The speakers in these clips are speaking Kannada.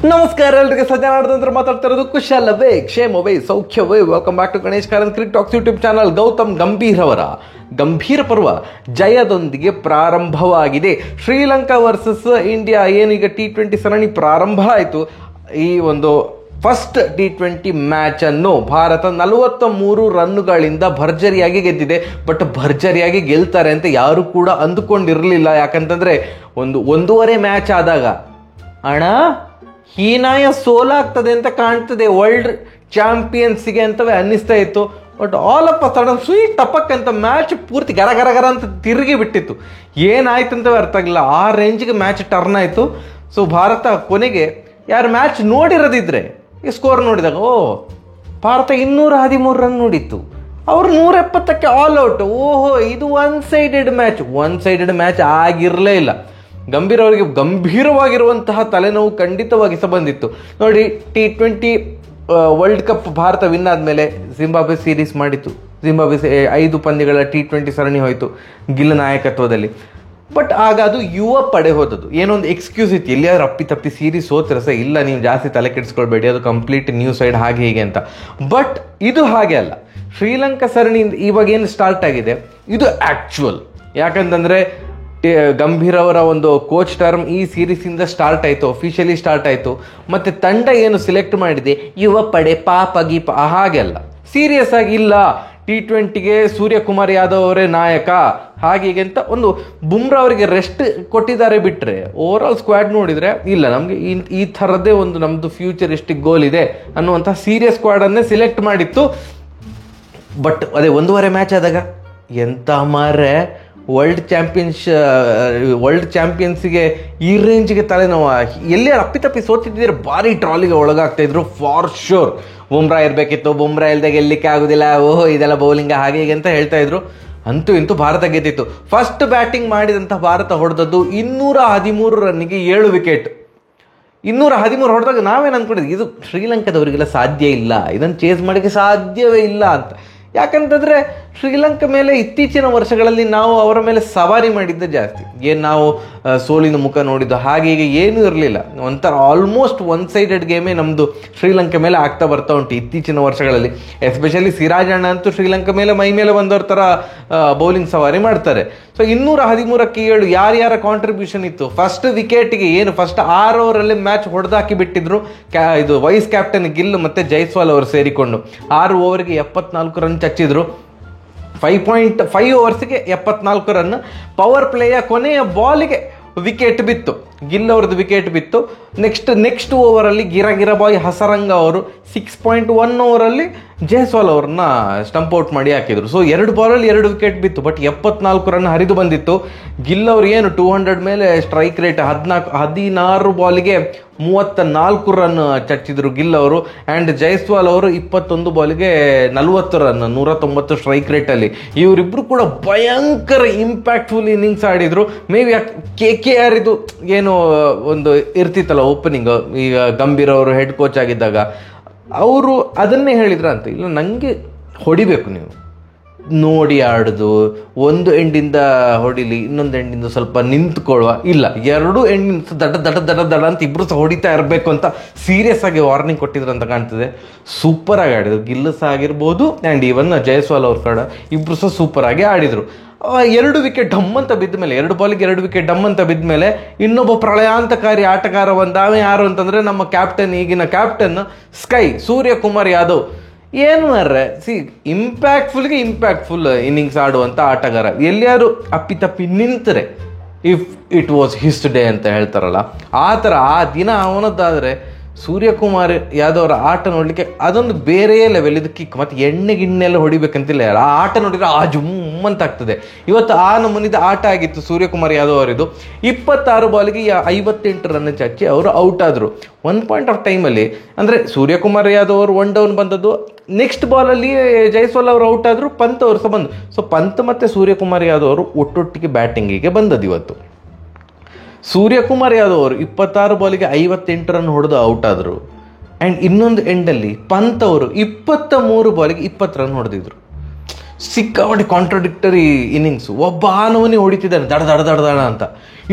ನಮಸ್ಕಾರ ಎಲ್ಲರಿಗೆ, ಸಜ್ಜನ ಆಡದಂದ್ರೆ ಮಾತಾಡ್ತಾ ಇರೋದು ಕುಶಲವೇ, ಕ್ಷೇಮವೇ, ಸೌಖ್ಯವೇ. Welcome back to Ganesh Karanth cricket talks YouTube channel. Gautam Gambhir ಅವರ ಗಂಭೀರ ಪರ್ವ ಜಯದೊಂದಿಗೆ ಪ್ರಾರಂಭವಾಗಿದೆ. ಶ್ರೀಲಂಕಾ ವರ್ಸಸ್ ಇಂಡಿಯಾ ಏನೀಗ T20 ಸರಣಿ ಪ್ರಾರಂಭ ಆಯಿತು. ಈ ಒಂದು ಫಸ್ಟ್ T20 ಮ್ಯಾಚ್ ಅನ್ನು ಭಾರತ 43 ರನ್ನುಗಳಿಂದ ಭರ್ಜರಿಯಾಗಿ ಗೆದ್ದಿದೆ. ಬಟ್ ಭರ್ಜರಿಯಾಗಿ ಗೆಲ್ತಾರೆ ಅಂತ ಯಾರು ಕೂಡ ಅಂದುಕೊಂಡಿರಲಿಲ್ಲ. ಯಾಕಂತಂದ್ರೆ ಒಂದೂವರೆ ಮ್ಯಾಚ್ ಆದಾಗ ಅಣ್ಣ ಹೀನಾಯ ಸೋಲಾಗ್ತದೆ ಅಂತ ಕಾಣ್ತದೆ, ವರ್ಲ್ಡ್ ಚಾಂಪಿಯನ್ಸ್ಗೆ ಅಂತವೇ ಅನ್ನಿಸ್ತಾ ಇತ್ತು. But all of a sudden sweet ಟಪಕ್ ಅಂತ ಮ್ಯಾಚ್ ಪೂರ್ತಿ ಗರ ಗರ ಗರ ಅಂತ ತಿರುಗಿ ಬಿಟ್ಟಿತ್ತು. ಏನಾಯ್ತು ಅಂತವೇ ಅರ್ಥ ಆಗಿಲ್ಲ. ಆ ರೇಂಜ್ಗೆ ಮ್ಯಾಚ್ ಟರ್ನ್ ಆಯಿತು. ಸೊ ಭಾರತ ಕೊನೆಗೆ ಯಾರು ಮ್ಯಾಚ್ ನೋಡಿರೋದಿದ್ರೆ ಈ ಸ್ಕೋರ್ ನೋಡಿದಾಗ ಭಾರತ 213 ರನ್ ನೋಡಿತ್ತು, ಅವರು 170ಕ್ಕೆ ಆಲ್ ಔಟ್. ಓಹೋ, ಇದು ಒನ್ ಸೈಡೆಡ್ ಮ್ಯಾಚ್ ಆಗಿರಲೇ ಇಲ್ಲ. ಗಂಭೀರ್ ಅವರಿಗೆ ಗಂಭೀರವಾಗಿರುವಂತಹ ತಲೆನೋವು ಖಂಡಿತವಾಗಿ ಬಂದಿತ್ತು. ನೋಡಿ, T20 world cup Bharat win ಆದಮೇಲೆ ಜಿಂಬಾಬ್ವೆ ಸೀರೀಸ್ ಮಾಡಿತ್ತು. ಜಿಂಬಾಬ್ವೆ 5 ಪಂದ್ಯಗಳ T20 ಸರಣಿ ಹೋಯಿತು ಗಿಲ್ ನಾಯಕತ್ವದಲ್ಲಿ. ಬಟ್ ಆಗ ಅದು ಯುವ ಪಡೆ ಹೋದದ್ದು. ಏನೊಂದು ಎಕ್ಸ್ಕ್ಯೂಸ್ ಇತ್ತು, ಎಲ್ಲಿಯಾದ್ರೂ ಅಪ್ಪಿ ಸೀರೀಸ್ ಸೋತಿರಸ, ಇಲ್ಲ ನೀವು ಜಾಸ್ತಿ ತಲೆ ಕೆಡಿಸ್ಕೊಳ್ಬೇಡಿ, ಅದು ಕಂಪ್ಲೀಟ್ ನ್ಯೂ ಸೈಡ್ ಹಾಗೆ ಹೀಗೆ ಅಂತ. ಬಟ್ ಇದು ಹಾಗೆ ಅಲ್ಲ. ಶ್ರೀಲಂಕಾ ಸರಣಿಯಿಂದ ಇವಾಗ ಏನು ಸ್ಟಾರ್ಟ್ ಆಗಿದೆ ಇದು ಆ್ಯಕ್ಚುಯಲ್. ಯಾಕಂತಂದರೆ ಗಂಭೀರ್ ಅವರ ಒಂದು ಕೋಚ್ ಟರ್ಮ್ ಈ ಸೀರೀಸಿಂದ ಸ್ಟಾರ್ಟ್ ಆಯಿತು, ಅಫಿಷಿಯಲಿ ಸ್ಟಾರ್ಟ್ ಆಯಿತು. ಮತ್ತು ತಂಡ ಏನು ಸಿಲೆಕ್ಟ್ ಮಾಡಿದೆ ಯುವ ಪಡೆ ಗೀಪ ಹಾಗೆಲ್ಲ ಸೀರಿಯಸ್ ಆಗಿ ಇಲ್ಲ. T20ಗೆ ಸೂರ್ಯಕುಮಾರ್ ಯಾದವ್ ಅವರೇ ನಾಯಕ ಹಾಗೆ ಅಂತ ಒಂದು ಬುಮ್ರಾ ಅವರಿಗೆ ರೆಸ್ಟ್ ಕೊಟ್ಟಿದ್ದಾರೆ. ಬಿಟ್ಟರೆ ಓವರ್ ಆಲ್ ಸ್ಕ್ವಾಡ್ ನೋಡಿದರೆ ಇಲ್ಲ, ನಮಗೆ ಈ ಥರದ್ದೇ ಒಂದು ನಮ್ಮದು ಫ್ಯೂಚರಿಸ್ಟಿಕ್ ಗೋಲ್ ಇದೆ ಅನ್ನುವಂಥ ಸೀರಿಯಸ್ ಸ್ಕ್ವಾಡನ್ನೇ ಸಿಲೆಕ್ಟ್ ಮಾಡಿತ್ತು. ಬಟ್ ಅದೇ ಒಂದೂವರೆ ಮ್ಯಾಚ್ ಆದಾಗ ಎಂಥ ಮಾರೆ ವರ್ಲ್ಡ್ ಚಾಂಪಿಯನ್ಸಿಗೆ ಈ ರೇಂಜ್ಗೆ ತಲೆನೋವು. ಎಲ್ಲೇ ಅಪ್ಪಿತಪ್ಪಿ ಸೋತಿದ್ದಿದ್ರೆ ಭಾರಿ ಟ್ರಾಲಿಗೆ ಒಳಗಾಗ್ತಾ ಇದ್ರು ಫಾರ್ ಶೋರ್. ಬುಮ್ರಾ ಇರಬೇಕಿತ್ತು, ಬುಮ್ರಾ ಇಲ್ಲದೆ ಗೆಲ್ಲಲಿಕ್ಕೆ ಆಗೋದಿಲ್ಲ, ಓಹೋ ಇದೆಲ್ಲ ಬೌಲಿಂಗ್ ಹಾಗೆ ಹೀಗೆ ಅಂತ ಹೇಳ್ತಾ ಇದ್ರು. ಅಂತೂ ಇಂತೂ ಭಾರತ ಗೆದ್ದಿತ್ತು. ಫಸ್ಟ್ ಬ್ಯಾಟಿಂಗ್ ಮಾಡಿದಂಥ ಭಾರತ ಹೊಡೆದದ್ದು 213 ರನ್ನಿಗೆ 7 ವಿಕೆಟ್. 213 ಹೊಡೆದಾಗ ನಾವೇನು ಅಂದ್ಕೊಂಡಿದ್ವಿ, ಇದು ಶ್ರೀಲಂಕಾದವರಿಗೆಲ್ಲ ಸಾಧ್ಯ ಇಲ್ಲ, ಇದನ್ನು ಚೇಸ್ ಮಾಡೋಕ್ಕೆ ಸಾಧ್ಯವೇ ಇಲ್ಲ ಅಂತ. ಯಾಕಂತಂದರೆ ಶ್ರೀಲಂಕಾ ಮೇಲೆ ಇತ್ತೀಚಿನ ವರ್ಷಗಳಲ್ಲಿ ನಾವು ಅವರ ಮೇಲೆ ಸವಾರಿ ಮಾಡಿದ್ದೆ ಜಾಸ್ತಿ. ಏನು ನಾವು ಸೋಲಿನ ಮುಖ ನೋಡಿದ್ದು ಹಾಗೆ ಹೀಗೆ ಏನೂ ಇರಲಿಲ್ಲ. ಒಂಥರ ಆಲ್ಮೋಸ್ಟ್ ಒನ್ ಸೈಡೆಡ್ ಗೇಮೇ ನಮ್ಮದು ಶ್ರೀಲಂಕಾ ಮೇಲೆ ಆಗ್ತಾ ಬರ್ತಾ ಉಂಟು ಇತ್ತೀಚಿನ ವರ್ಷಗಳಲ್ಲಿ. ಎಸ್ಪೆಷಲಿ ಸಿರಾಜ್ ಅಣ್ಣ ಅಂತೂ ಶ್ರೀಲಂಕಾ ಮೇಲೆ ಮೈ ಮೇಲೆ ಬಂದವ್ರ ಥರ ಬೌಲಿಂಗ್ ಸವಾರಿ ಮಾಡ್ತಾರೆ. ಸೊ 213ಕ್ಕೆ 7 ಯಾರ್ಯಾರ ಕಾಂಟ್ರಿಬ್ಯೂಷನ್ ಇತ್ತು. ಫಸ್ಟ್ ವಿಕೆಟ್ಗೆ ಏನು ಫಸ್ಟ್ 6 ಓವರಲ್ಲಿ ಮ್ಯಾಚ್ ಹೊಡೆದಾಕಿ ಬಿಟ್ಟಿದ್ರು ಇದು ವೈಸ್ ಕ್ಯಾಪ್ಟನ್ ಗಿಲ್ ಮತ್ತು ಜೈಸ್ವಾಲ್ ಅವರು ಸೇರಿಕೊಂಡು. 6 ಓವರ್ಗೆ 74 ರನ್ ಚಚ್ಚಿದ್ರು. 5.5 ಓವರ್ಸ್ಗೆ 74 ರನ್. ಪವರ್ ಪ್ಲೇಯ ಕೊನೆಯ ಬಾಲಿಗೆ ವಿಕೆಟ್ ಬಿತ್ತು, ಗಿಲ್ ಅವ್ರದ್ದು ವಿಕೆಟ್ ಬಿತ್ತು. ನೆಕ್ಸ್ಟ್ ಓವರಲ್ಲಿ ಗಿರಬಾಯ್ ಹಸರಂಗ ಅವರು 6.1 ಓವರಲ್ಲಿ ಜೈಸ್ವಾಲ್ ಅವ್ರನ್ನ ಸ್ಟಂಪ್ ಔಟ್ ಮಾಡಿ ಹಾಕಿದ್ರು. ಸೊ 2 ಬಾಲಲ್ಲಿ 2 ವಿಕೆಟ್ ಬಿತ್ತು. ಬಟ್ 74 ರನ್ ಹರಿದು ಬಂದಿತ್ತು. ಗಿಲ್ ಅವ್ರು ಏನು 200 ಮೇಲೆ ಸ್ಟ್ರೈಕ್ ರೇಟ್ 16 ಬಾಲಿಗೆ 34 ರನ್ ಚಚ್ಚಿದ್ರು ಗಿಲ್ ಅವರು. ಆ್ಯಂಡ್ ಜೈಸ್ವಾಲ್ ಅವರು 21 ಬಾಲಿಗೆ 40 ರನ್, 190 ಸ್ಟ್ರೈಕ್ ರೇಟಲ್ಲಿ. ಇವರಿಬ್ಬರು ಕೂಡ ಭಯಂಕರ ಇಂಪ್ಯಾಕ್ಟ್ಫುಲ್ ಇನ್ನಿಂಗ್ಸ್ ಆಡಿದರು. ಮೇ ಬಿ KKR ಇದು ಏನು ಒಂದು ಇರ್ತಿತ್ತಲ್ಲ ಓಪನಿಂಗ್, ಈಗ ಗಂಭೀರ್ ಅವರು ಹೆಡ್ ಕೋಚ್ ಆಗಿದ್ದಾಗ ಅವರು ಅದನ್ನೇ ಹೇಳಿದ್ರಂತ, ಇಲ್ಲ ನನಗೆ ಹೊಡಿಬೇಕು, ನೀವು ನೋಡಿ ಆಡೋದು, ಒಂದು ಎಂಡಿಂದ ಹೊಡಿಲಿ, ಇನ್ನೊಂದು ಎಂಡಿಂದ ಸ್ವಲ್ಪ ನಿಂತ್ಕೊಳ್ಳುವ, ಇಲ್ಲ 2 ಎಂಡಿಂದ ದಡ ಅಂತ ಇಬ್ಬರು ಸಹ ಹೊಡಿತಾ ಇರಬೇಕು ಅಂತ ಸೀರಿಯಸ್ ಆಗಿ ವಾರ್ನಿಂಗ್ ಕೊಟ್ಟಿದ್ರು ಅಂತ ಕಾಣ್ತದೆ. ಸೂಪರಾಗಿ ಆಡಿದ್ರು ಗಿಲ್ ಸಹ ಆಗಿರ್ಬೋದು, ಆ್ಯಂಡ್ ಈವನ್ ಜೈಸ್ವಾಲ್ ಅವ್ರ ಕಡೆ ಇಬ್ಬರು ಸಹ ಸೂಪರಾಗಿ ಆಡಿದರು. 2 ವಿಕೆಟ್ ಡಮ್ ಅಂತ ಬಿದ್ದ ಮೇಲೆ, 2 ಬಾಲಿಗೆ 2 ವಿಕೆಟ್ ಡಮ್ ಅಂತ ಬಿದ್ದ ಮೇಲೆ ಇನ್ನೊಬ್ಬ ಪ್ರಳಯಾಂತಕಾರಿ ಆಟಗಾರ ಬಂದಾವೆ. ಯಾರು ಅಂತಂದರೆ ನಮ್ಮ ಕ್ಯಾಪ್ಟನ್, ಈಗಿನ ಕ್ಯಾಪ್ಟನ್ ಸ್ಕೈ ಸೂರ್ಯಕುಮಾರ್ ಯಾದವ್. ಏನು ಮಾರ್ರೆ, ಇಂಪ್ಯಾಕ್ಟ್ಫುಲ್ ಇನ್ನಿಂಗ್ಸ್ ಆಡುವಂಥ ಆಟಗಾರ. ಎಲ್ಲಿಯಾರು ಅಪ್ಪಿತಪ್ಪಿ ನಿಂತರೆ if it was his day ಅಂತ ಹೇಳ್ತಾರಲ್ಲ, ಆ ಥರ ಆ ದಿನ ಅವನದ್ದಾದರೆ ಸೂರ್ಯಕುಮಾರ್ ಯಾದವ್ ಅವರ ಆಟ ನೋಡಲಿಕ್ಕೆ ಅದೊಂದು ಬೇರೆಯೇ ಲೆವೆಲ್. ಇದು ಕಿಕ್ ಮತ್ತು ಎಣ್ಣೆಗಿಣ್ಣೆಲ್ಲ ಹೊಡಿಬೇಕಂತಿಲ್ಲ, ಆ ಆಟ ನೋಡಿದರೆ ಆ ಜುಮ್ಮಂತ ಆಗ್ತದೆ. ಇವತ್ತು ಆ ನಮೂನಿದ ಆಟ ಆಗಿತ್ತು ಸೂರ್ಯಕುಮಾರ್ ಯಾದವ್ ಅವರಿದು. 26 ಬಾಲಿಗೆ 58 ರನ್ ಚಚ್ಚಿ ಅವರು ಔಟ್ ಆದರು. ಒನ್ ಪಾಯಿಂಟ್ ಆಫ್ ಟೈಮಲ್ಲಿ ಅಂದರೆ ಸೂರ್ಯಕುಮಾರ್ ಯಾದವ್ ಅವರು 1 ಡೌನ್ ಬಂದದ್ದು. ನೆಕ್ಸ್ಟ್ ಬಾಲಲ್ಲಿ ಜೈಸ್ವಾಲ್ ಅವರು ಔಟ್ ಆದರು, ಪಂತ್ ಅವರು ಸಹ ಬಂದು. ಸೊ ಪಂತ್ ಮತ್ತು ಸೂರ್ಯಕುಮಾರ್ ಯಾದವ್ ಅವರು ಒಟ್ಟೊಟ್ಟಿಗೆ ಬ್ಯಾಟಿಂಗಿಗೆ ಬಂದದ್ದು ಇವತ್ತು. ಸೂರ್ಯಕುಮಾರ್ ಯಾದವ್ ಅವರು 26 ಬಾಲಿಗೆ 58 ರನ್ ಹೊಡೆದು ಔಟ್ ಆದರು. ಆ್ಯಂಡ್ ಇನ್ನೊಂದು ಎಂಡಲ್ಲಿ ಪಂತ್ ಅವರು 23 ಬಾಲಿಗೆ 20 ರನ್ ಹೊಡೆದಿದ್ರು. ಸಿಕ್ಕಾಪಟ್ಟೆ ಕಾಂಟ್ರಡಿಕ್ಟರಿ ಇನ್ನಿಂಗ್ಸು. ಒಬ್ಬ ಆನವನೇ ಹೊಡಿತಿದ್ದಾನೆ ದಡ ದಡ ದಡ ದಡ ಅಂತ,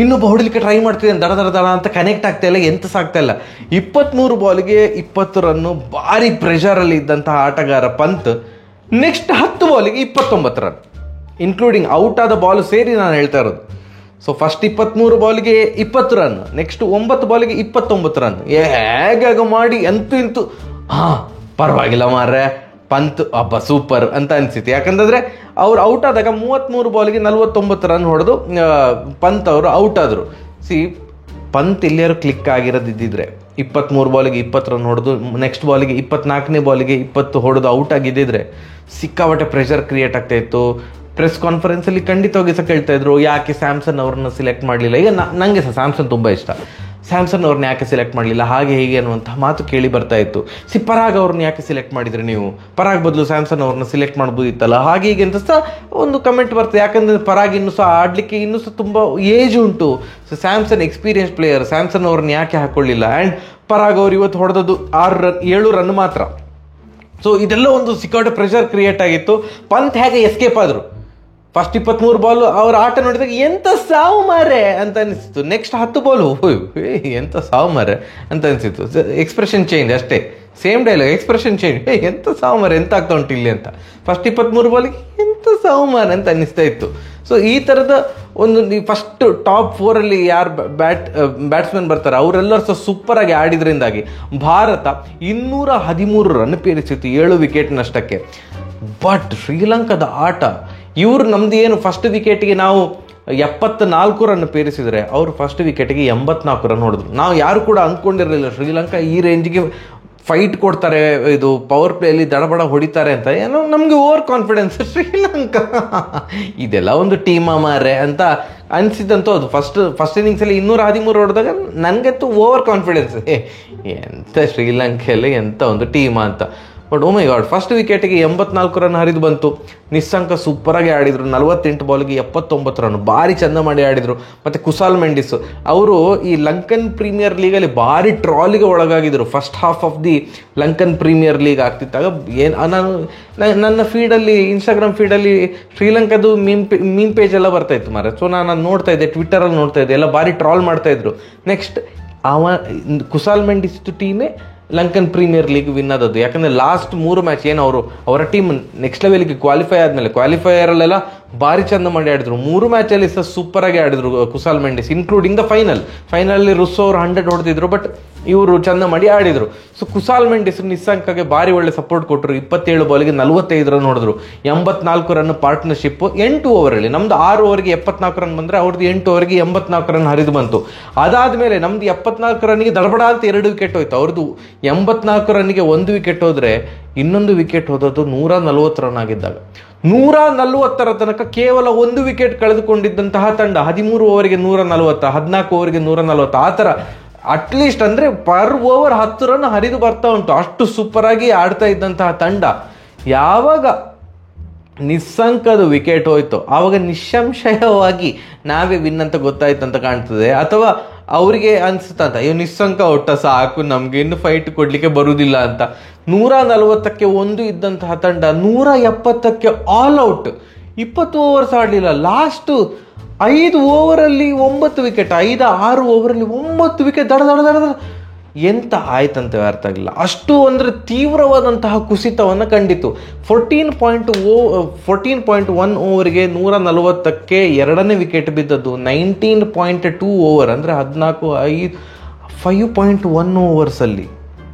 ಇನ್ನೊಬ್ಬ ಹೊಡಿಲಿಕ್ಕೆ ಟ್ರೈ ಮಾಡ್ತಿದ್ದಾನೆ ದಡ ದಡ ದಡ ಅಂತ, ಕನೆಕ್ಟ್ ಆಗ್ತಾ ಇಲ್ಲ, ಎಂತ ಸಾಗ್ತಾ ಇಲ್ಲ. 23 ಬಾಲ್ಗೆ 20 ರನ್ನು, ಭಾರಿ ಪ್ರೆಷರಲ್ಲಿ ಇದ್ದಂತಹ ಆಟಗಾರ ಪಂತ್. ನೆಕ್ಸ್ಟ್ 10 ಬಾಲಿಗೆ 29 ರನ್, ಇನ್ಕ್ಲೂಡಿಂಗ್ ಔಟ್ ಆದ ಬಾಲ್ ಸೇರಿ ನಾನು ಹೇಳ್ತಾ ಇರೋದು. ಸೊ ಫಸ್ಟ್ 23 ಬಾಲ್ಗೆ 20 ರನ್, ನೆಕ್ಸ್ಟ್ 9 ಬಾಲಿಗೆ 29 ರನ್. ಹೇಗಾಗ ಮಾಡಿ ಅಂತೂ ಇಂತೂ ಪರವಾಗಿಲ್ಲ ಮಾರ್ರೆ, ಪಂತ್ ಹಬ್ಬ ಸೂಪರ್ ಅಂತ ಅನಿಸಿತು. ಯಾಕಂತಂದರೆ ಅವ್ರು ಔಟ್ ಆದಾಗ 33 ಬಾಲ್ಗೆ 49 ರನ್ ಹೊಡೆದು ಪಂತ್ ಅವರು ಔಟ್ ಆದರು. ಪಂತ್ ಇಲ್ಲಿಯಾರು ಕ್ಲಿಕ್ ಆಗಿರೋದಿದ್ದಿದ್ರೆ 23 ಬಾಲಿಗೆ 20 ರನ್ ಹೊಡೆದು ನೆಕ್ಸ್ಟ್ ಬಾಲಿಗೆ 24ನೇ ಬಾಲಿಗೆ 20 ಹೊಡೆದು ಔಟ್ ಆಗಿದ್ದಿದ್ರೆ ಸಿಕ್ಕಾಪಟ್ಟೆ ಪ್ರೆಷರ್ ಕ್ರಿಯೇಟ್ ಆಗ್ತಾ ಇತ್ತು. ಪ್ರೆಸ್ ಕಾನ್ಫರೆನ್ಸಲ್ಲಿ ಖಂಡಿತವಾಗಿ ಸಹ ಕೇಳ್ತಾ ಇದ್ರು, ಯಾಕೆ ಸ್ಯಾಮ್ಸನ್ ಅವ್ರನ್ನ ಸಿಲೆಕ್ಟ್ ಮಾಡಲಿಲ್ಲ. ಈಗ ನನಗೆ ಸಹ ಸ್ಯಾಮ್ಸನ್ ತುಂಬ ಇಷ್ಟ, ಸ್ಯಾಮ್ಸನ್ ಅವ್ರನ್ನ ಯಾಕೆ ಸೆಲೆಕ್ಟ್ ಮಾಡಲಿಲ್ಲ ಹಾಗೆ ಹೀಗೆ ಅನ್ನುವಂಥ ಮಾತು ಕೇಳಿ ಬರ್ತಾ ಇತ್ತು. ಪರಾಗ್ ಅವ್ರನ್ನ ಯಾಕೆ ಸಿಲೆಕ್ಟ್ ಮಾಡಿದ್ರಿ ನೀವು, ಪರಾಗ್ ಬದಲು ಸ್ಯಾಮ್ಸನ್ ಅವ್ರನ್ನ ಸಿಲೆಕ್ಟ್ ಮಾಡ್ಬೋದಿತ್ತಲ್ಲ ಹಾಗೆ ಹೀಗೆ ಅಂತ ಸಹ ಒಂದು ಕಮೆಂಟ್ ಬರ್ತದೆ. ಯಾಕಂದರೆ ಪರಾಗ್ ಇನ್ನೂ ಸಹ ಆಡಲಿಕ್ಕೆ ಇನ್ನೂ ಸಹ ತುಂಬ ಏಜ್ ಉಂಟು. So Samson experience player, Samson ಅವ್ರನ್ನ ಯಾಕೆ ಹಾಕ್ಕೊಳ್ಳಿಲ್ಲ. ಆ್ಯಂಡ್ ಪರಾಗ್ ಅವ್ರು ಇವತ್ತು ಹೊಡೆದದ್ದು 7 ರನ್ ಮಾತ್ರ. ಸೊ ಇದೆಲ್ಲ ಒಂದು ಸಿಕ್ಕಾಪಟ್ಟೆ ಪ್ರೆಷರ್ ಕ್ರಿಯೇಟ್ ಆಗಿತ್ತು. ಪಂತ್ ಹೇಗೆ ಎಸ್ಕೇಪ್ ಆದರು. ಫಸ್ಟ್ 23 ಬಾಲು ಅವ್ರ ಆಟ ನೋಡಿದಾಗ ಎಂಥ ಸಾವು ಮಾರೆ ಅಂತ ಅನಿಸ್ತು. ನೆಕ್ಸ್ಟ್ 10 ಬಾಲು ಎಂಥ ಸಾವು ಮಾರೆ ಅಂತ ಅನಿಸಿತ್ತು. ಎಕ್ಸ್ಪ್ರೆಷನ್ ಚೇಂಜ್ ಅಷ್ಟೇ, ಸೇಮ್ ಡೈಲಾಗ್, ಎಕ್ಸ್ಪ್ರೆಷನ್ ಚೇಂಜ್. ಎಂಥ ಸಾವು ಮಾರೆ, ಎಂತ ಆಗ್ತಾ ಉಂಟು ಇಲ್ಲಿ ಅಂತ. ಫಸ್ಟ್ 23 ಬಾಲಿಗೆ ಎಂಥ ಸಾವು ಮಾರೆ ಅಂತ ಅನ್ನಿಸ್ತಾ ಇತ್ತು. ಸೊ ಈ ಥರದ ಒಂದು ಫಸ್ಟ್ ಟಾಪ್ 4 ಯಾರು ಬ್ಯಾಟ್ಸ್ಮನ್ ಬರ್ತಾರೆ ಅವರೆಲ್ಲರೂ ಸಹ ಸೂಪರಾಗಿ ಆಡಿದ್ರಿಂದಾಗಿ ಭಾರತ 213 ರನ್ ಪೇರಿಸಿತ್ತು 7 ವಿಕೆಟ್ ನಷ್ಟಕ್ಕೆ. ಬಟ್ ಶ್ರೀಲಂಕಾದ ಆಟ, ಇವರು ನಮ್ದು ಏನು ಫಸ್ಟ್ ವಿಕೆಟ್ಗೆ ನಾವು 74 ರನ್ ಪೇರಿಸಿದರೆ ಅವರು ಫಸ್ಟ್ ವಿಕೆಟ್ಗೆ 84 ರನ್ ಹೊಡೆದ್ರು. ನಾವು ಯಾರು ಕೂಡ ಅಂದ್ಕೊಂಡಿರಲಿಲ್ಲ ಶ್ರೀಲಂಕಾ ಈ ರೇಂಜ್ಗೆ ಫೈಟ್ ಕೊಡ್ತಾರೆ, ಇದು ಪವರ್ ಪ್ಲೇಯಲ್ಲಿ ದಡಬಡ ಹೊಡಿತಾರೆ ಅಂತ. ಏನೋ ನಮಗೆ ಓವರ್ ಕಾನ್ಫಿಡೆನ್ಸ್, ಶ್ರೀಲಂಕಾ ಇದೆಲ್ಲ ಒಂದು ಟೀಮ ಮಾರೆ ಅಂತ ಅನಿಸಿದ್ದಂತೂ ಅದು ಫಸ್ಟ್ ಇನ್ನಿಂಗ್ಸಲ್ಲಿ 213 ಹೊಡೆದಾಗ ನನಗಂತೂ ಓವರ್ ಕಾನ್ಫಿಡೆನ್ಸ್, ಎಂಥ ಶ್ರೀಲಂಕೆಯಲ್ಲಿ ಎಂಥ ಒಂದು ಟೀಮ ಅಂತ. But oh my God, first ವಿಕೆಟಿಗೆ 84 ರನ್ ಹರಿದು ಬಂತು. ನಿಸ್ಸಂಕ ಸೂಪರಾಗಿ ಆಡಿದರು. 48 ಬಾಲ್ಗೆ 79 ರನ್, ಭಾರಿ ಚಂದ ಮಾಡಿ ಆಡಿದರು. ಮತ್ತು ಕುಸಾಲ್ ಮೆಂಡಿಸ್ ಅವರು ಈ ಲಂಕನ್ ಪ್ರೀಮಿಯರ್ ಲೀಗಲ್ಲಿ ಭಾರಿ ಟ್ರಾಲಿಗೆ ಒಳಗಾಗಿದ್ದರು. First half of the Lankan premier league ಆಗ್ತಿದ್ದಾಗ ನಾನು ನನ್ನ ಫೀಡಲ್ಲಿ, ಇನ್ಸ್ಟಾಗ್ರಾಮ್ ಫೀಡಲ್ಲಿ ಶ್ರೀಲಂಕಾದು ಮೀಮ್ ಪೇಜ್ ಎಲ್ಲ ಬರ್ತಾಯಿತ್ತು ಮಾರೆ. ಸೊ ನಾನು ನೋಡ್ತಾ ಇದ್ದೆ, ಟ್ವಿಟ್ಟರಲ್ಲಿ ನೋಡ್ತಾ ಇದ್ದೆ, ಎಲ್ಲ ಭಾರಿ ಟ್ರಾಲ್ ಮಾಡ್ತಾಯಿದ್ರು. ನೆಕ್ಸ್ಟ್ ಕುಸಾಲ್ ಮೆಂಡಿಸ್ ಟೀಮೇ ಲಂಕನ್ ಪ್ರೀಮಿಯರ್ ಲೀಗ್ ವಿನ್ ಆದದ್ದು. ಯಾಕಂದರೆ ಲಾಸ್ಟ್ 3 ಮ್ಯಾಚ್ ಏನು ಅವರ ಟೀಮ್ ನೆಕ್ಸ್ಟ್ ಲೆವೆಲ್ಗೆ ಕ್ವಾಲಿಫೈ ಆದಮೇಲೆ ಕ್ವಾಲಿಫೈಯರಲ್ಲೆಲ್ಲ ಭಾರಿ ಚಂದ ಮಾಡಿ ಆಡಿದ್ರು. 3 ಮ್ಯಾಚಲ್ಲಿ ಸಹ ಸೂಪರಾಗಿ ಆಡಿದ್ರು ಕುಸಾಲ್ ಮೆಂಡಿಸ್, ಇನ್ಕ್ಲೂಡಿಂಗ್ ದ ಫೈನಲಲ್ಲಿ ರುಸ್ಸೋ ಅವರು 100 ಹೊಡೆದಿದ್ರು. ಬಟ್ ಇವರು ಚಂದ ಮಾಡಿ ಆಡಿದರು. ಸೊ ಕುಸಾಲ್ ಮೆಂಡಿಸ್ ನಿಸ್ಸಂಕಗೆ ಭಾರಿ ಒಳ್ಳೆ ಸಪೋರ್ಟ್ ಕೊಟ್ಟರು. 27 ಬಾಲ್ಗೆ 45 ರನ್ ಹೊಡೆದ್ರು. 84 ರನ್ ಪಾರ್ಟ್ನರ್ಶಿಪ್ 8 ಓವರಲ್ಲಿ. ನಮ್ದು 6 ಓವರ್ಗೆ 74 ರನ್ ಬಂದರೆ ಅವ್ರದ್ದು 8 ಓವರ್ಗೆ 84 ರನ್ ಹರಿದು ಬಂತು. ಅದಾದಮೇಲೆ ನಮ್ದು 74 ರನ್ನಿಗೆ ದಡಬಡ ಅಂತ 2 ವಿಕೆಟ್ ಹೋಯ್ತು. ಅವ್ರದ್ದು 84 ರನ್ನಿಗೆ 1 ವಿಕೆಟ್ ಹೋದರೆ ಇನ್ನೊಂದು ವಿಕೆಟ್ ಹೋದದ್ದು 140 ರನ್ ಆಗಿದ್ದಾಗ. 140ರ ತನಕ ಕೇವಲ 1 ವಿಕೆಟ್ ಕಳೆದುಕೊಂಡಿದ್ದಂತಹ ತಂಡ 13 ಓವರ್ಗೆ 140, 14 ಓವರ್ಗೆ 140 ಆ ಥರ ಅಟ್ಲೀಸ್ಟ್ ಅಂದರೆ ಪರ್ ಓವರ್ 10 ರನ್ ಹರಿದು ಬರ್ತಾ ಉಂಟು. ಅಷ್ಟು ಸೂಪರಾಗಿ ಆಡ್ತಾ ಇದ್ದಂತಹ ತಂಡ ಯಾವಾಗ ನಿಸ್ಸಂಕದ ವಿಕೆಟ್ ಹೋಯ್ತು ಆವಾಗ ನಿಸ್ಸಂಶಯವಾಗಿ ನಾವೇ ವಿನ್ ಅಂತ ಗೊತ್ತಾಯ್ತು ಅಂತ ಕಾಣ್ತದೆ. ಅಥವಾ ಅವರಿಗೆ ಅನಿಸ್ತಂತ ಅಯ್ಯೋ ನಿಸ್ಸಂಕ ಒಟ್ಟ ಸಾಕು, ನಮ್ಗೆ ಇನ್ನು ಫೈಟ್ ಕೊಡಲಿಕ್ಕೆ ಬರುವುದಿಲ್ಲ ಅಂತ. 140ಕ್ಕೆ 1 ಇದ್ದಂತಹ ತಂಡ 170ಕ್ಕೆ ಆಲ್ ಔಟ್. 20 ಓವರ್ಸ್ ಆಡಲಿಲ್ಲ. ಲಾಸ್ಟ್ 5 ಓವರಲ್ಲಿ 9 ವಿಕೆಟ್, 5-6 ಓವರಲ್ಲಿ 9 ವಿಕೆಟ್ ದಡ ದಡ ದಡ ಎಂತ ಆಯ್ತಂತ ಅರ್ಥ ಆಗಿಲ್ಲ. ಅಷ್ಟು ಅಂದರೆ ತೀವ್ರವಾದಂತಹ ಕುಸಿತವನ್ನು ಕಂಡಿತು. 14.1 ಓವರ್ಗೆ 140ಕ್ಕೆ 2ನೇ ವಿಕೆಟ್ ಬಿದ್ದದ್ದು. 19.2 ಓವರ್ ಅಂದರೆ 5.1 ಓವರ್ಸಲ್ಲಿ,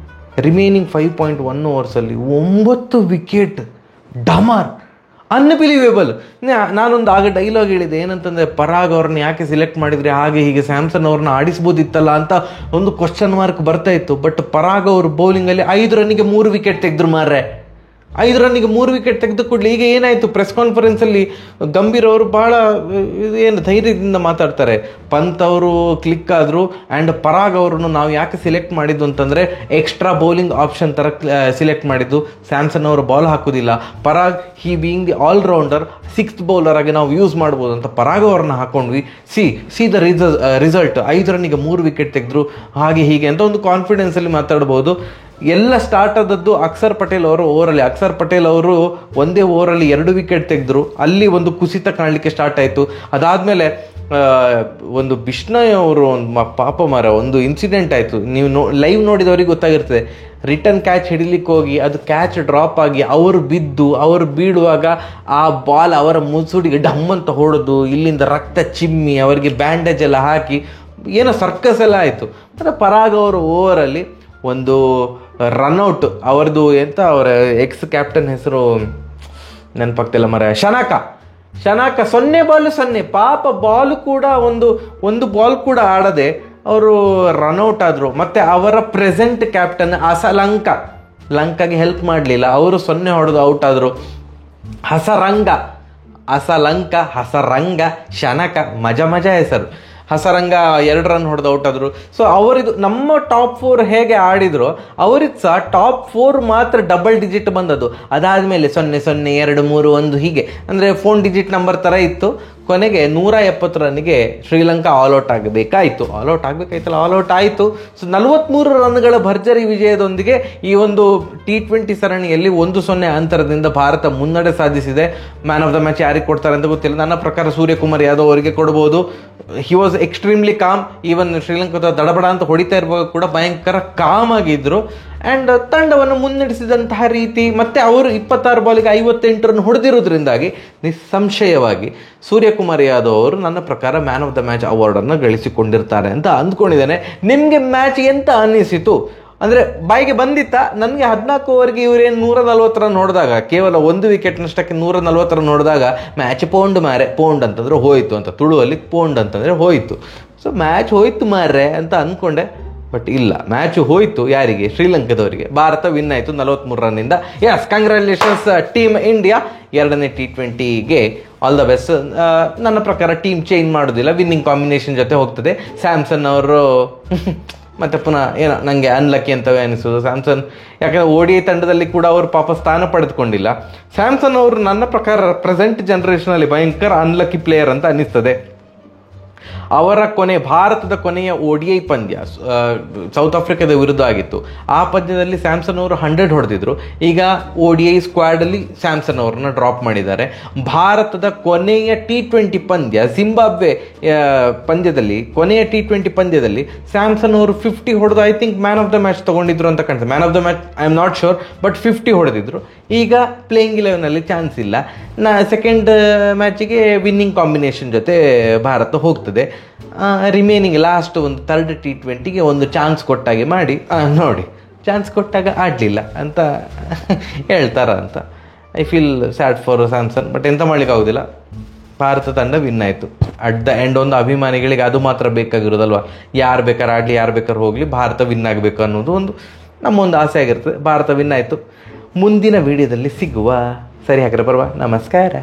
ರಿಮೈನಿಂಗ್ 5.1 ಓವರ್ಸಲ್ಲಿ 9 ವಿಕೆಟ್ ಡಮಾರ್. ಅನ್ಬಿಲೀವೇಬಲ್. ನಾನೊಂದು ಆಗ ಡೈಲಾಗ್ ಹೇಳಿದೆ, ಏನಂತಂದರೆ ಪರಾಗ್ ಅವ್ರನ್ನ ಯಾಕೆ ಸಿಲೆಕ್ಟ್ ಮಾಡಿದರೆ, ಹಾಗೆ ಹೀಗೆ ಸ್ಯಾಮ್ಸನ್ ಅವ್ರನ್ನ ಆಡಿಸ್ಬೋದಿತ್ತಲ್ಲ ಅಂತ ಒಂದು ಕ್ವಶನ್ ಮಾರ್ಕ್ ಬರ್ತಾ ಇತ್ತು. ಬಟ್ ಪರಾಗ್ ಅವರು ಬೌಲಿಂಗಲ್ಲಿ 5 ರನ್ನಿಗೆ 3 ವಿಕೆಟ್ ತೆಗೆದ್ರು ಮಾರ್ರೆ. 5 ರನ್ನಿಗೆ 3 ವಿಕೆಟ್ ತೆಗೆದು ಕೂಡಲೇ ಈಗ ಏನಾಯಿತು, ಪ್ರೆಸ್ ಕಾನ್ಫರೆನ್ಸಲ್ಲಿ ಗಂಭೀರ್ ಅವರು ಬಹಳ ಏನು ಧೈರ್ಯದಿಂದ ಮಾತಾಡ್ತಾರೆ. ಪಂತ್ ಅವರು ಕ್ಲಿಕ್ ಆದರು. ಆ್ಯಂಡ್ ಪರಾಗ್ ಅವರನ್ನು ನಾವು ಯಾಕೆ ಸಿಲೆಕ್ಟ್ ಮಾಡಿದ್ದು ಅಂತಂದರೆ ಎಕ್ಸ್ಟ್ರಾ ಬೌಲಿಂಗ್ ಆಪ್ಷನ್ ಥರ ಸಿಲೆಕ್ಟ್ ಮಾಡಿದ್ದು. ಸ್ಯಾಮ್ಸನ್ ಅವರು ಬಾಲ್ ಹಾಕೋದಿಲ್ಲ, Parag he being the allrounder 6th bowler ಆಗಿ ನಾವು ಯೂಸ್ ಮಾಡ್ಬೋದು ಅಂತ ಪರಾಗ್ ಅವ್ರನ್ನ ಹಾಕೊಂಡ್ವಿ. ಸಿ ದ ರಿಸಲ್ಟ್ 5 ರನ್ನಿಗೆ 3 ವಿಕೆಟ್ ತೆಗೆದ್ರು, ಹಾಗೆ ಹೀಗೆ ಅಂತ ಒಂದು ಕಾನ್ಫಿಡೆನ್ಸಲ್ಲಿ ಮಾತಾಡ್ಬೋದು. ಎಲ್ಲ ಸ್ಟಾರ್ಟ್ ಆದದ್ದು ಅಕ್ಷರ್ ಪಟೇಲ್ ಅವರು ಓವರಲ್ಲಿ. ಅಕ್ಷರ್ ಪಟೇಲ್ ಅವರು ಒಂದೇ ಓವರಲ್ಲಿ 2 ವಿಕೆಟ್ ತೆಗೆದ್ರು. ಅಲ್ಲಿ ಒಂದು ಕುಸಿತ ಕಾಣಲಿಕ್ಕೆ ಸ್ಟಾರ್ಟ್ ಆಯಿತು. ಅದಾದಮೇಲೆ ಒಂದು ಬಿಷ್ಣಯ್ ಅವರು ಪಾಪ ಮರ ಒಂದು ಇನ್ಸಿಡೆಂಟ್ ಆಯಿತು. ನೀವು ಲೈವ್ ನೋಡಿದವ್ರಿಗೆ ಗೊತ್ತಾಗಿರ್ತದೆ. ರಿಟರ್ನ್ ಕ್ಯಾಚ್ ಹಿಡಿಲಿಕ್ಕೆ ಹೋಗಿ ಅದು ಕ್ಯಾಚ್ ಡ್ರಾಪ್ ಆಗಿ ಅವರು ಬಿದ್ದು, ಅವರು ಬೀಳುವಾಗ ಆ ಬಾಲ್ ಅವರ ಮುಸುಡಿಗೆ ಡಮ್ಮಂತ ಹೊಡೆದು ಇಲ್ಲಿಂದ ರಕ್ತ ಚಿಮ್ಮಿ ಅವರಿಗೆ ಬ್ಯಾಂಡೇಜ್ ಎಲ್ಲ ಹಾಕಿ ಏನೋ ಸರ್ಕಸ್ ಎಲ್ಲ ಆಯಿತು. ಮತ್ತು ಪರಾಗ್ ಅವರು ಓವರಲ್ಲಿ ಒಂದು ರನ್ಔಟ್ ಅವರದು ಎಂತ ಅವರ ಎಕ್ಸ್ ಕ್ಯಾಪ್ಟನ್ ಹೆಸರು ನೆನಪಾಗ್ತಿಲ್ಲ ಮರ, ಶನಾಕ 0 ಬಾಲ್ 0 ಪಾಪ ಬಾಲ್ ಕೂಡ ಒಂದು ಬಾಲ್ ಕೂಡ ಆಡದೆ ಅವರು ರನ್ಔಟ್ ಆದರು. ಮತ್ತು ಅವರ ಪ್ರೆಸೆಂಟ್ ಕ್ಯಾಪ್ಟನ್ ಲಂಕಾಗೆ ಹೆಲ್ಪ್ ಮಾಡಲಿಲ್ಲ, ಅವರು 0 ಹೊಡೆದು ಔಟ್ ಆದರು. ಹಸರಂಗ ಶನಕ ಮಜಾ ಹೆಸರು. ಹಸರಂಗ 2 ರನ್ ಹೊಡೆದು ಔಟ್ ಆದರು. ಸೊ ಅವರಿದು ನಮ್ಮ ಟಾಪ್ 4 ಹೇಗೆ ಆಡಿದ್ರು ಅವರಿಗೆ ಸಹ ಟಾಪ್ 4 ಮಾತ್ರ ಡಬಲ್ ಡಿಜಿಟ್ ಬಂದದ್ದು. ಅದಾದಮೇಲೆ 0 0 2 3 1 ಹೀಗೆ ಅಂದರೆ 4 ಡಿಜಿಟ್ ನಂಬರ್ ಥರ ಇತ್ತು. ಕೊನೆಗೆ 170 ರನ್ನಿಗೆ ಶ್ರೀಲಂಕಾ ಆಲ್ ಔಟ್ ಆಗಬೇಕಾಯಿತು. ಆಲ್ ಔಟ್ ಆಯಿತು. ಸೊ 43 ರನ್ಗಳ ಭರ್ಜರಿ ವಿಜಯದೊಂದಿಗೆ ಈ ಒಂದು T20 ಸರಣಿಯಲ್ಲಿ 1-0 ಅಂತರದಿಂದ ಭಾರತ ಮುನ್ನಡೆ ಸಾಧಿಸಿದೆ. ಮ್ಯಾನ್ ಆಫ್ ದ ಮ್ಯಾಚ್ ಯಾರಿಗೆ ಕೊಡ್ತಾರೆ ಅಂತ ಗೊತ್ತಿಲ್ಲ. ನನ್ನ ಪ್ರಕಾರ ಸೂರ್ಯಕುಮಾರ್ ಯಾದವ್ ಅವರಿಗೆ ಕೊಡ್ಬೋದು. He was extremely com. Even ಶ್ರೀಲಂಕಾದ ದಡಬಡ ಅಂತ ಹೊಡಿತಾ ಇರುವಾಗ ಕೂಡ ಭಯಂಕರ ಕಾಮ್ ಆಗಿದ್ರು. ಆ್ಯಂಡ್ ತಂಡವನ್ನು ಮುನ್ನಡೆಸಿದಂತಹ ರೀತಿ ಮತ್ತು ಅವರು 26 ಬಾಲಿಗೆ 58 ರನ್ ಹೊಡೆದಿರೋದ್ರಿಂದಾಗಿ ನಿಸ್ಸಂಶಯವಾಗಿ ಸೂರ್ಯಕುಮಾರ್ ಯಾದವ್ ಅವರು ನನ್ನ ಪ್ರಕಾರ ಮ್ಯಾನ್ ಆಫ್ ದ ಮ್ಯಾಚ್ ಅವಾರ್ಡನ್ನು ಗಳಿಸಿಕೊಂಡಿರ್ತಾರೆ ಅಂತ ಅಂದ್ಕೊಂಡಿದ್ದೇನೆ. ನಿಮಗೆ ಮ್ಯಾಚ್ ಎಂತ ಅನ್ನಿಸಿತು ಅಂದರೆ ಬಾಯಿಗೆ ಬಂದಿತ್ತ? ನನಗೆ 14 ಓವರ್ಗೆ ಇವರೇನು 140 ರನ್ ಹೊಡೆದಾಗ, ಕೇವಲ 1 ವಿಕೆಟ್ ನಷ್ಟಕ್ಕೆ 140 ರನ್ ಹೊಡೆದಾಗ ಮ್ಯಾಚ್ ಪೌಂಡ್ ಅಂತಂದರೆ ಹೋಯಿತು ಅಂತ, ತುಳುವಲ್ಲಿ ಪೌಂಡ್ ಅಂತಂದರೆ ಹೋಯಿತು. ಸೊ ಮ್ಯಾಚ್ ಹೋಯ್ತು ಮಾರ್ರೆ ಅಂತ ಅಂದ್ಕೊಂಡೆ. ಬಟ್ ಇಲ್ಲ, ಮ್ಯಾಚ್ ಹೋಯ್ತು ಯಾರಿಗೆ? ಶ್ರೀಲಂಕಾದವರಿಗೆ. ಭಾರತ ವಿನ್ ಆಯಿತು 43 ರನ್ನಿಂದ. Yes, congratulations team India. 2ನೇ T20ಗೆ ಆಲ್ ದ ಬೆಸ್ಟ್. ನನ್ನ ಪ್ರಕಾರ ಟೀಮ್ ಚೇಂಜ್ ಮಾಡೋದಿಲ್ಲ, ವಿನ್ನಿಂಗ್ ಕಾಂಬಿನೇಷನ್ ಜೊತೆ ಹೋಗ್ತದೆ. ಸ್ಯಾಮ್ಸನ್ ಅವರು ಮತ್ತು ಪುನಃ ಏನೋ ನನಗೆ ಅನ್ಲಕ್ಕಿ ಅಂತವೇ ಅನಿಸೋದು ಸ್ಯಾಮ್ಸನ್. ಯಾಕಂದರೆ ODI ತಂಡದಲ್ಲಿ ಕೂಡ ಅವರು ಪಾಪ ಸ್ಥಾನ ಪಡೆದುಕೊಂಡಿಲ್ಲ. ಸ್ಯಾಮ್ಸನ್ ಅವರು ನನ್ನ ಪ್ರಕಾರ ಪ್ರೆಸೆಂಟ್ ಜನ್ರೇಷನಲ್ಲಿ ಭಯಂಕರ ಅನ್ಲಕ್ಕಿ ಪ್ಲೇಯರ್ ಅಂತ ಅನ್ನಿಸ್ತದೆ. ಅವರ ಭಾರತದ ಕೊನೆಯ ODI ಪಂದ್ಯ ಸೌತ್ ಆಫ್ರಿಕಾದ ವಿರುದ್ಧ ಆಗಿತ್ತು. ಆ ಪಂದ್ಯದಲ್ಲಿ ಸ್ಯಾಮ್ಸನ್ ಅವರು 100 ಹೊಡೆದಿದ್ರು. ಈಗ ODI ಸ್ಕ್ವಾಡಲ್ಲಿ ಸ್ಯಾಮ್ಸನ್ ಅವ್ರನ್ನ ಡ್ರಾಪ್ ಮಾಡಿದ್ದಾರೆ. ಭಾರತದ ಕೊನೆಯ T20 ಪಂದ್ಯ ಜಿಂಬಾಬ್ವೆ ಪಂದ್ಯದಲ್ಲಿ, ಕೊನೆಯ T20 ಪಂದ್ಯದಲ್ಲಿ ಸ್ಯಾಮ್ಸನ್ ಅವರು 50 ಹೊಡೆದು I think man of the match ತಗೊಂಡಿದ್ರು ಅಂತ ಕಾಣ್ತದೆ. Man of the match I am not sure, but 50 ಹೊಡೆದಿದ್ರು. ಈಗ ಪ್ಲೇಯಿಂಗ್ 11ನಲ್ಲಿ ಚಾನ್ಸ್ ಇಲ್ಲ. ಸೆಕೆಂಡ್ ಮ್ಯಾಚಿಗೆ ವಿನ್ನಿಂಗ್ ಕಾಂಬಿನೇಷನ್ ಜೊತೆ ಭಾರತ ಹೋಗ್ತದೆ. ರಿಮೈನಿಂಗ್ ಲಾಸ್ಟ್ ಒಂದು 3rd T20ಗೆ ಒಂದು ಚಾನ್ಸ್ ಕೊಟ್ಟಾಗೆ ಮಾಡಿ ನೋಡಿ, ಚಾನ್ಸ್ ಕೊಟ್ಟಾಗ ಆಡಲಿಲ್ಲ ಅಂತ ಹೇಳ್ತಾರ ಅಂತ. I feel sad for Samson. But ಎಂತ ಮಾಡ್ಲಿಕ್ಕೆ ಆಗೋದಿಲ್ಲ, ಭಾರತ ತಂಡ ವಿನ್ ಆಯಿತು. ಅಟ್ ದ ಎಂಡ್ ಒಂದು ಅಭಿಮಾನಿಗಳಿಗೆ ಅದು ಮಾತ್ರ ಬೇಕಾಗಿರೋದಲ್ವ. ಯಾರು ಬೇಕಾದ್ರೆ ಆಡಲಿ, ಯಾರು ಬೇಕಾದ್ರೆ ಹೋಗಲಿ, ಭಾರತ ವಿನ್ ಆಗಬೇಕು ಅನ್ನೋದು ನಮ್ಮೊಂದು ಆಸೆ ಆಗಿರ್ತದೆ. ಭಾರತ ವಿನ್ ಆಯಿತು. ಮುಂದಿನ ವಿಡಿಯೋದಲ್ಲಿ ಸಿಗುವ. ಸರಿ, ಹಾಗಾದ್ರೆ ಬರುವ. ನಮಸ್ಕಾರ.